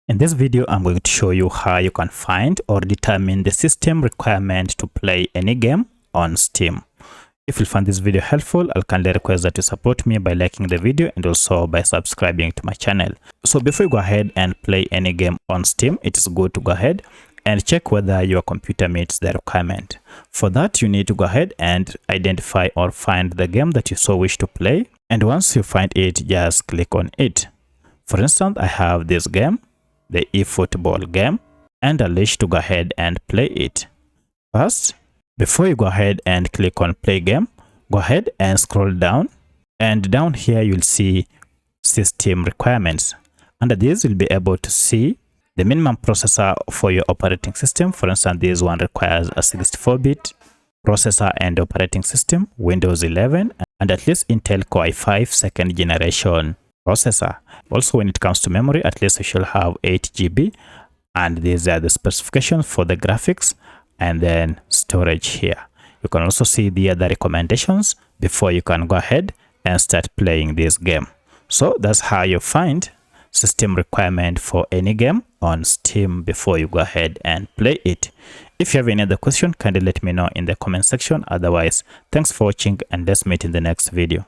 In this video, I'm going to show you how you can find or determine the system requirement to play any game on Steam. If you find this video helpful, I'll kindly request that you support me by liking the video and also by subscribing to my channel. So before you go ahead and play any game on Steam, it is good to go ahead and check whether your computer meets the requirement. For that, you need to go ahead and identify or find the game that you so wish to play. And once you find it, just click on it. For instance, I have this game, the eFootball game, and I wish to go ahead and play it. First, before you go ahead and click on play game, go ahead and scroll down, and down here you'll see system requirements. Under this, you'll be able to see the minimum processor for your operating system. For instance, this one requires a 64-bit processor and operating system, Windows 11, and at least Intel Core i5 second generation processor. Also, when it comes to memory, at least you should have 8 GB, and these are the specifications for the graphics and then storage here. You can also see the other recommendations before you can go ahead and start playing this game. So that's how you find system requirement for any game on Steam before you go ahead and play it. If you have any other question, kindly let me know in the comment section. Otherwise, thanks for watching, and let's meet in the next video.